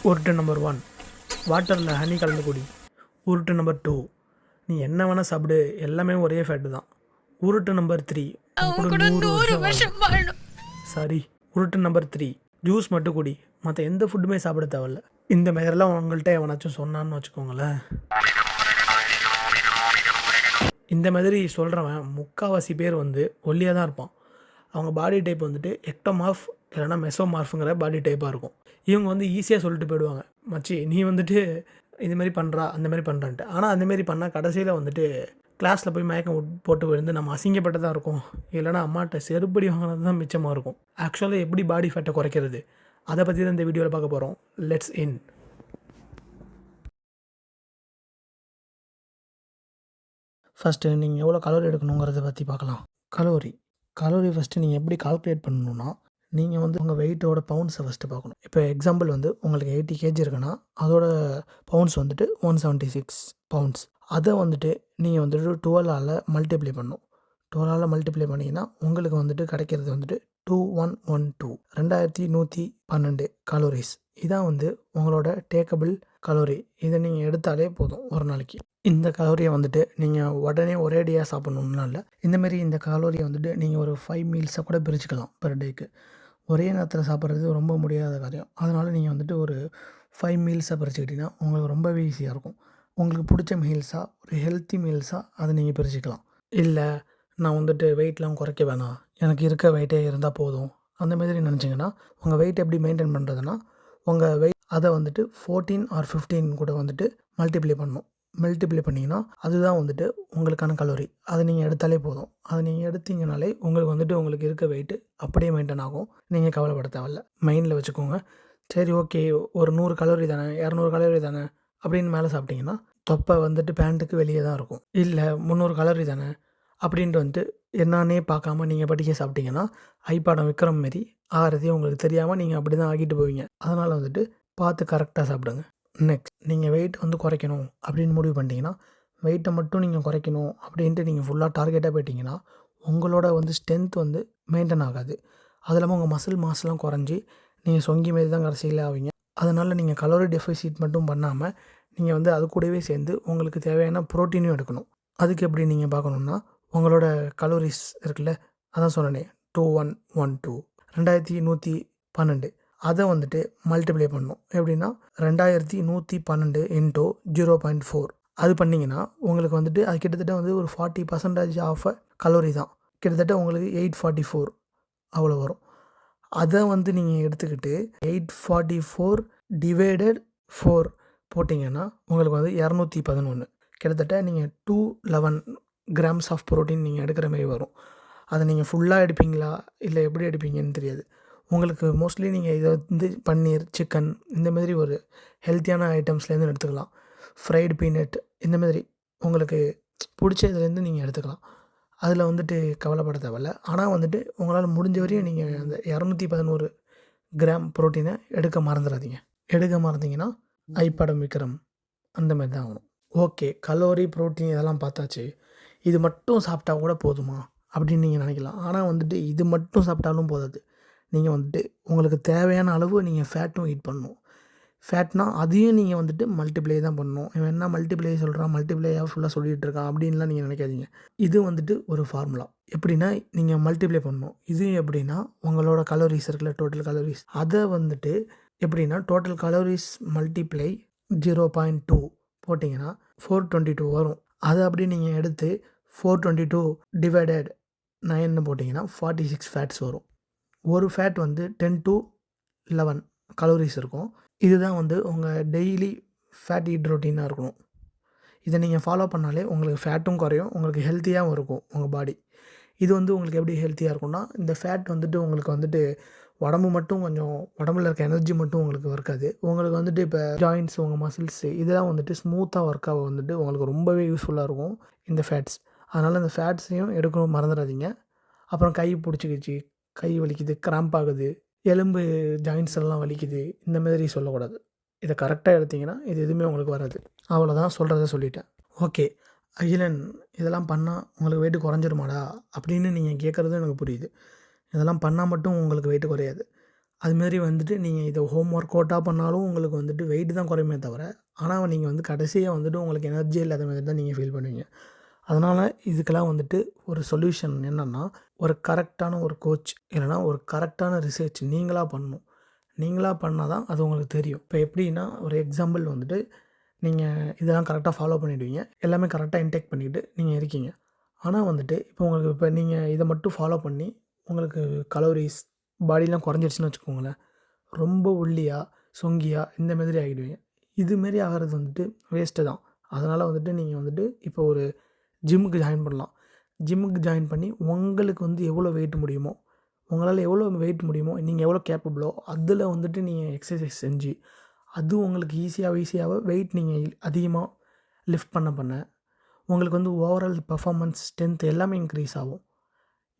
உருட்டு நம்பர் 1, வாட்டரில் ஹனி கலந்து குடி. உருட்டு நம்பர் 2, நீ என்ன வேணால் சாப்பிடு, எல்லாமே ஒரே ஃபேட்டு தான். உருட்டு நம்பர் 3, அவன் கூட 100 வருஷம் வாழணும். சாரி. உருட்டு நம்பர் 3, ஜூஸ் மட்டும் குடி, மற்ற எந்த ஃபுட்டுமே சாப்பிட தேவையில்ல. இந்த மாதிரிலாம் உங்கள்கிட்ட எவனாச்சும் சொன்னான்னு வச்சுக்கோங்களேன். இந்த மாதிரி சொல்கிறவன் முக்கால்வாசி பேர் ஒல்லியாக தான் இருப்பான். அவங்க பாடி டைப் எக்டோமார்ஃப் இல்லைனா மெசோமார்ஃபுங்கிற பாடி டைப்பாக இருக்கும். இவங்க ஈஸியாக சொல்லிட்டு போயிடுவாங்க, மச்சி நீ இது மாதிரி பண்ணுறா அந்த மாதிரி பண்ணுறான்ட்டு. ஆனால் அந்தமாரி பண்ணால் கடைசியில் கிளாஸில் போய் மயக்கம் போட்டு விழுந்து நம்ம அசிங்கப்பட்டதாக இருக்கும். இல்லைனா அம்மாட்ட செருப்படி வாங்கினது தான் மிச்சமாக இருக்கும். ஆக்சுவலாக எப்படி பாடி ஃபேட்டை குறைக்கிறது, அதை பற்றி தான் இந்த வீடியோவில் பார்க்க போகிறோம். Let's in. ஃபஸ்ட்டு நீங்கள் எவ்வளோ கலோரி எடுக்கணுங்கிறத பற்றி பார்க்கலாம். கலோரி ஃபஸ்ட்டு நீங்கள் எப்படி கால்குலேட் பண்ணணுன்னா, நீங்கள் உங்கள் வெயிட்டோட பவுண்ட்ஸை ஃபஸ்ட்டு பார்க்கணும். இப்போ எக்ஸாம்பிள் உங்களுக்கு 80 kg இருக்குன்னா அதோட பவுண்ட்ஸ் 176 பவுண்ட்ஸ். அதை நீங்கள் 12ஆல் மல்டிப்ளை பண்ணணும். 12ஆல் மல்டிப்ளை பண்ணிங்கன்னா உங்களுக்கு கிடைக்கிறது 2112 2112 கலோரிஸ். இதான் உங்களோட டேக்கபிள் கலோரி. இதை நீங்கள் எடுத்தாலே போதும் ஒரு நாளைக்கு. இந்த கலோரியை நீங்கள் உடனே ஒரேடியாக சாப்பிட்ணுன்னா இல்லை. இந்தமாரி இந்த கலோரியை நீங்கள் ஒரு 5 மீல்ஸை கூட பிரிச்சுக்கலாம் பெர் டேக்கு. ஒரே நேரத்தில் சாப்பிட்றது ரொம்ப முடியாத காரியம். அதனால் நீங்கள் ஒரு 5 மீல்ஸாக பிரிச்சுக்கிட்டிங்கன்னா உங்களுக்கு ரொம்பவே ஈஸியாக இருக்கும். உங்களுக்கு பிடிச்ச மீல்ஸாக ஒரு ஹெல்த்தி மீல்ஸாக அதை நீங்கள் பிரிச்சுக்கலாம். இல்லை நான் வெயிட்லாம் குறைக்க வேணாம், எனக்கு இருக்க வெயிட்டே இருந்தால் போதும் அந்த மாதிரி நினச்சிங்கன்னா, உங்கள் வெயிட் எப்படி மெயின்டைன் பண்ணுறதுன்னா, உங்கள் வெயிட் அதை 14 ஆர் 15 கூட மல்டிப்ளை பண்ணணும். மல்டிப்ளை பண்ணிங்கன்னா அதுதான் உங்களுக்கான கலோரி. அதை நீங்கள் எடுத்தாலே போதும். அதை நீங்கள் எடுத்தீங்கனாலே உங்களுக்கு உங்களுக்கு இருக்க வெயிட்டு அப்படியே மெயின்டைன் ஆகும். நீங்கள் கவலைப்பட தேவையில்ல. மைண்டில் வச்சுக்கோங்க. சரி ஓகே, ஒரு 100 கலோரி தானே 200 கலோரி தானே அப்படின்னு மேலே சாப்பிட்டிங்கன்னா தொப்பை பேண்ட்டுக்கு வெளியே தான் இருக்கும். இல்லை 300 கலோரி தானே அப்படின்ட்டு என்னானே பார்க்காம நீங்கள் படிக்க சாப்பிட்டிங்கன்னா ஐப்பாடம் விற்கிற மாரி ஆகிறதே உங்களுக்கு தெரியாமல் நீங்கள் அப்படி தான் ஆகிட்டு போவீங்க. அதனால் பார்த்து கரெக்டாக சாப்பிடுங்க. நெக்ஸ்ட், நீங்கள் வெயிட் குறைக்கணும் அப்படின்னு முடிவு பண்ணிட்டீங்கன்னா, வெயிட்டை மட்டும் நீங்கள் குறைக்கணும் அப்படின்ட்டு நீங்கள் ஃபுல்லாக டார்கெட்டாக போயிட்டீங்கன்னா உங்களோட ஸ்ட்ரென்த் மெயின்டைன் ஆகாது. அது இல்லாமல் உங்கள் மசில் மாஸ்லாம் குறைஞ்சி நீங்கள் சொங்கி மாரி தான் கடைசியில் ஆவீங்க. அதனால் நீங்கள் கலோரி டெஃபிசிட் மட்டும் பண்ணாமல் நீங்கள் அது கூடவே சேர்ந்து உங்களுக்கு தேவையான ப்ரோட்டீனும் எடுக்கணும். அதுக்கு எப்படி நீங்கள் பார்க்கணுன்னா, உங்களோட கலோரிஸ் இருக்குல்ல, அதான் சொன்னேனே 2112 2112 அதை மல்டிப்ளை பண்ணணும். எப்படின்னா 2112 இன்ட்டு 0.4 அது பண்ணிங்கன்னா உங்களுக்கு அது கிட்டத்தட்ட ஒரு 40% ஆஃப் கலோரி தான். கிட்டத்தட்ட உங்களுக்கு 844 அவ்வளோ வரும். அதை நீங்கள் எடுத்துக்கிட்டு 844 டிவைடட் 4 போட்டிங்கன்னா உங்களுக்கு 211 கிட்டத்தட்ட நீங்கள் 211 கிராம்ஸ் ஆஃப் ப்ரோட்டீன் நீங்கள் எடுக்கிற மாதிரி வரும். அதை நீங்கள் ஃபுல்லாக எடுப்பீங்களா இல்லை எப்படி எடுப்பீங்கன்னு தெரியாது. உங்களுக்கு மோஸ்ட்லி நீங்கள் இதை பன்னீர், சிக்கன் இந்த மாதிரி ஒரு ஹெல்த்தியான ஐட்டம்ஸ்லேருந்து எடுத்துக்கலாம். ஃப்ரைடு பீனட் இந்த மாதிரி உங்களுக்கு பிடிச்ச இதுலேருந்து நீங்கள் எடுத்துக்கலாம். அதில் கவலைப்பட தேவையில்ல. ஆனால் உங்களால் முடிஞ்ச வரையும் நீங்கள் அந்த 211 கிராம் ப்ரோட்டீனை எடுக்க மறந்துடாதீங்க. எடுக்க மறந்தீங்கன்னா ஐப்படம் விக்ரம் அந்த மாதிரி தான் ஆகணும். ஓகே, கலோரி ப்ரோட்டீன் இதெல்லாம் பார்த்தாச்சு. இது மட்டும் சாப்பிட்டா கூட போதுமா அப்படின்னு நீங்கள் நினைக்கலாம். ஆனால் இது மட்டும் சாப்பிட்டாலும் போதாது. நீங்கள் உங்களுக்கு தேவையான அளவு நீங்கள் ஃபேட்டும் ஈட் பண்ணணும். ஃபேட்னா அதையும் நீங்கள் மல்டிப்ளை தான் பண்ணணும். இவன் என்ன மல்டிப்ளை சொல்கிறான், மல்டிப்ளையாக ஃபுல்லாக சொல்லிகிட்டு இருக்கான் அப்படின்லாம் நீங்கள் நினைக்காதீங்க. இது ஒரு ஃபார்முலா. எப்படின்னா நீங்கள் மல்டிப்ளை பண்ணணும். இது எப்படின்னா உங்களோட கலோரிஸ் இருக்குல்ல, டோட்டல் கலோரிஸ், அதை எப்படின்னா டோட்டல் கலோரிஸ் மல்டிப்ளை 0.2 போட்டிங்கன்னா 422 வரும். அதை அப்படி நீங்கள் எடுத்து 422 டிவைடட் 9 போட்டிங்கன்னா 46 ஃபேட்ஸ் வரும். ஒரு ஃபேட் 10 to 11 கலோரிஸ் இருக்கும். இதுதான் உங்கள் டெய்லி ஃபேட் ஈட் ரொட்டீனாக இருக்கணும். இதை நீங்கள் ஃபாலோ பண்ணாலே உங்களுக்கு ஃபேட்டும் குறையும், உங்களுக்கு ஹெல்த்தியாகவும் இருக்கும் உங்கள் பாடி. இது உங்களுக்கு எப்படி ஹெல்த்தியாக இருக்கும்னா, இந்த ஃபேட் உங்களுக்கு உடம்பு மட்டும் கொஞ்சம் உடம்புல இருக்க எனர்ஜி மட்டும் உங்களுக்கு இருக்காது. உங்களுக்கு இப்போ ஜாயின்ட்ஸ், உங்கள் மசில்ஸு இதெல்லாம் ஸ்மூத்தாக ஒர்க் ஆக உங்களுக்கு ரொம்பவே யூஸ்ஃபுல்லாக இருக்கும் இந்த ஃபேட்ஸ். அதனால் இந்த ஃபேட்ஸையும் எடுக்கணும் மறந்துடாதீங்க. அப்புறம் கை பிடிச்சிக்கிச்சு, கை வலிக்குது, கிராம்ப் ஆகுது, எலும்பு ஜாயின்ட்ஸ் எல்லாம் வலிக்குது, இந்த மாதிரி சொல்லக்கூடாது. இதை கரெக்டாக எடுத்திங்கன்னா இது எதுவுமே உங்களுக்கு வராது. அவ்வளோதான், சொல்கிறத சொல்லிட்டேன். ஓகே அகிலன், இதெல்லாம் பண்ணால் உங்களுக்கு வெயிட்டு குறைஞ்சிருமாடா அப்படின்னு நீங்கள் கேட்குறதும் எனக்கு புரியுது. இதெல்லாம் பண்ணால் மட்டும் உங்களுக்கு வெயிட்டு குறையாது. அதுமாரி வந்துட்டு நீங்கள் இதை ஹோம் ஒர்க் அவுட்டாக பண்ணாலும் உங்களுக்கு வந்துட்டு வெயிட் தான் குறையுமே தவிர, ஆனால் நீங்கள் வந்து கடைசியாக வந்துட்டு உங்களுக்கு எனர்ஜி இல்லாத மாதிரி தான் நீங்கள் ஃபீல் பண்ணுவீங்க. அதனால் இதுக்கெல்லாம் வந்துட்டு ஒரு சொல்யூஷன் என்னென்னா, ஒரு கரெக்டான ஒரு கோச் இல்லைனா ஒரு கரெக்டான ரிசர்ச் நீங்களாக பண்ணணும். நீங்களாக பண்ணால் தான் அது உங்களுக்கு தெரியும். இப்போ எப்படின்னா, ஒரு எக்ஸாம்பிள் வந்துட்டு நீங்கள் இதெல்லாம் கரெக்டாக ஃபாலோ பண்ணிவிடுவீங்க. எல்லாமே கரெக்டாக இன்டேக் பண்ணிக்கிட்டு நீங்கள் இருக்கீங்க. ஆனால் வந்துட்டு இப்போ நீங்கள் இதை மட்டும் ஃபாலோ பண்ணி உங்களுக்கு கலோரிஸ் பாடிலாம் குறைஞ்சிருச்சுன்னு வச்சுக்கோங்களேன், ரொம்ப ஒல்லியா, சொங்கியா இந்த மாதிரி ஆகிடுவீங்க. இதுமாரி ஆகிறது வந்துட்டு வேஸ்ட்டு தான். அதனால் வந்துட்டு நீங்கள் வந்துட்டு இப்போ ஒரு ஜிம்முக்கு ஜாயின் பண்ணலாம். ஜிம்முக்கு ஜாயின் பண்ணி உங்களுக்கு வந்து எவ்வளோ வெயிட் முடியுமோ, உங்களால் எவ்வளோ வெயிட் முடியுமோ, நீங்கள் எவ்வளோ கேப்பபிளோ அதில் வந்துட்டு நீங்கள் எக்ஸர்சைஸ் செஞ்சு, அது உங்களுக்கு ஈஸியாக வெயிட் நீங்கள் அதிகமாக லிஃப்ட் பண்ண உங்களுக்கு வந்து ஓவரால் பெர்ஃபார்மன்ஸ், ஸ்ட்ரென்த் எல்லாமே இன்க்ரீஸ் ஆகும்.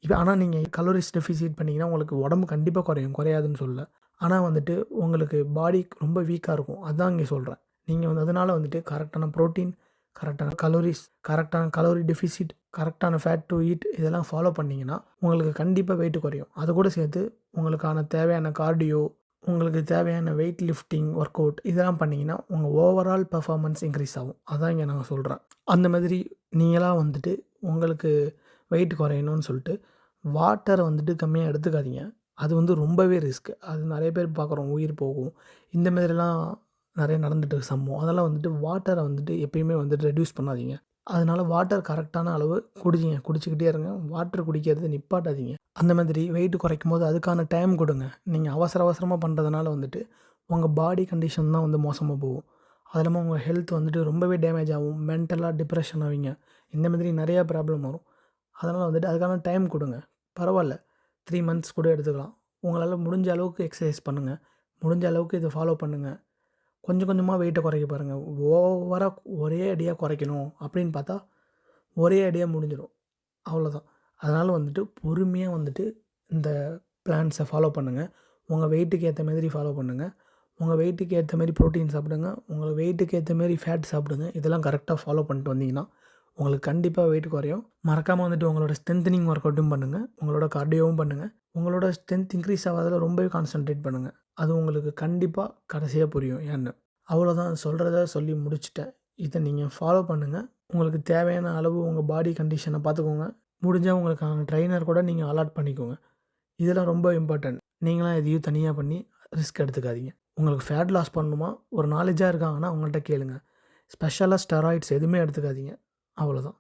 இப்போ ஆனால் நீங்கள் கலோரிஸ் டெஃபிசிட் பண்ணிங்கன்னா உங்களுக்கு உடம்பு கண்டிப்பாக குறையும், குறையாதுன்னு சொல்லல. ஆனால் வந்துட்டு உங்களுக்கு பாடி ரொம்ப வீக்காக இருக்கும். அதான் இங்கே சொல்கிறேன். நீங்கள் வந்து அதனால் வந்துட்டு கரெக்டான ப்ரோட்டீன், கரெக்டான கலோரிஸ், கரெக்டான கலோரி டெஃபிசிட், கரெக்டான ஃபேட் டு ஈட் இதெல்லாம் ஃபாலோ பண்ணிங்கன்னா உங்களுக்கு கண்டிப்பாக வெயிட் குறையும். அது கூட சேர்த்து உங்களுக்கான தேவையான கார்டியோ, உங்களுக்கு தேவையான வெயிட் லிஃப்டிங், ஒர்க் அவுட் இதெல்லாம் பண்ணிங்கன்னா உங்கள் ஓவரால் பெர்ஃபார்மன்ஸ் இன்க்ரீஸ் ஆகும். அதான் இங்கே நான் சொல்கிறேன். அந்த மாதிரி நீங்களாக வந்துட்டு உங்களுக்கு வெயிட் குறையணும்னு சொல்லிட்டு வாட்டரை வந்துட்டு கம்மியாக எடுத்துக்காதீங்க. அது வந்து ரொம்பவே ரிஸ்க். அது நிறைய பேர் பார்க்குறோம், உயிர் போகும். இந்த மாதிரிலாம் நிறைய நடந்துட்டு இருக்கு சம்பவம். அதெல்லாம் வந்துட்டு வாட்டரை வந்துட்டு எப்பயுமே வந்துட்டு ரெட்யூஸ் பண்ணாதீங்க. அதனால வாட்டர் கரெக்டான அளவு குடிச்சிக்கிட்டே இருங்க. வாட்டர் குடிக்கிறத நிப்பாட்டாதீங்க. அந்த மாதிரி வெயிட் குறைக்கும்போது அதுக்கான டைம் கொடுங்க. நீங்கள் அவசரமாக பண்ணுறதுனால வந்துட்டு உங்கள் பாடி கண்டிஷன் தான் வந்து மோசமாக போகும். அது இல்லாமல் உங்கள் ஹெல்த் வந்துட்டு ரொம்பவே டேமேஜ் ஆகும். மென்டலாக டிப்ரெஷன் ஆவீங்க. இந்த மாதிரி நிறையா ப்ராப்ளம் வரும். அதனால் வந்துட்டு அதுக்கான டைம் கொடுங்க. பரவாயில்ல 3 மந்த்ஸ் கூட எடுத்துக்கலாம். உங்களால் முடிஞ்ச அளவுக்கு எக்ஸர்சைஸ் பண்ணுங்கள். முடிஞ்ச அளவுக்கு இதை ஃபாலோ பண்ணுங்கள். கொஞ்சம் கொஞ்சமாக வெயிட்டை குறைக்க பாருங்கள். ஓவராக ஒரே அடியாக குறைக்கணும் அப்படின்னு பார்த்தா ஒரே அடியாக முடிஞ்சிடும். அவ்வளோதான். அதனால் வந்துட்டு பொறுமையாக வந்துட்டு இந்த பிளான்ஸை ஃபாலோ பண்ணுங்கள். உங்கள் வெயிட்டுக்கு ஏற்ற மாதிரி ஃபாலோ பண்ணுங்கள். உங்கள் வெயிட்டுக்கு ஏற்ற மாதிரி ப்ரோட்டீன் சாப்பிடுங்க. உங்கள் வெயிட்டுக்கு ஏற்ற மாதிரி ஃபேட் சாப்பிடுங்க. இதெல்லாம் கரெக்டாக ஃபாலோ பண்ணிட்டு வந்தீங்கன்னா உங்களுக்கு கண்டிப்பாக வெயிட் குறையும். மறக்காமல் வந்துட்டு உங்களோட ஸ்ட்ரென்த்தனிங் ஒர்க் அவுட்டும் பண்ணுங்கள். உங்களோட கார்டியோவும் பண்ணுங்கள். உங்களோட ஸ்ட்ரென்த் இன்க்ரீஸ் ஆகாததில் ரொம்பவே கான்சன்ட்ரேட் பண்ணுங்கள். அது உங்களுக்கு கண்டிப்பாக கடைசியாக புரியும் ஏன்னு. அவ்வளோதான், சொல்கிறத சொல்லி முடிச்சுட்டேன். இதை நீங்கள் ஃபாலோ பண்ணுங்கள். உங்களுக்கு தேவையான அளவு உங்கள் பாடி கண்டிஷனை பார்த்துக்கோங்க. முடிஞ்சால் உங்களுக்கான ட்ரெய்னர் கூட நீங்கள் அலாட் பண்ணிக்கோங்க. இதெல்லாம் ரொம்ப இம்பார்ட்டன்ட். நீங்களாம் எதையும் தனியாக பண்ணி ரிஸ்க் எடுத்துக்காதீங்க. உங்களுக்கு ஃபேட் லாஸ் பண்ணணுமா, ஒரு நாலேஜாக இருக்காங்கன்னா அவங்கள்ட்ட கேளுங்க. ஸ்பெஷலாக ஸ்டெராய்ட்ஸ் எதுவுமே எடுத்துக்காதீங்க. அவ்வளோதான்.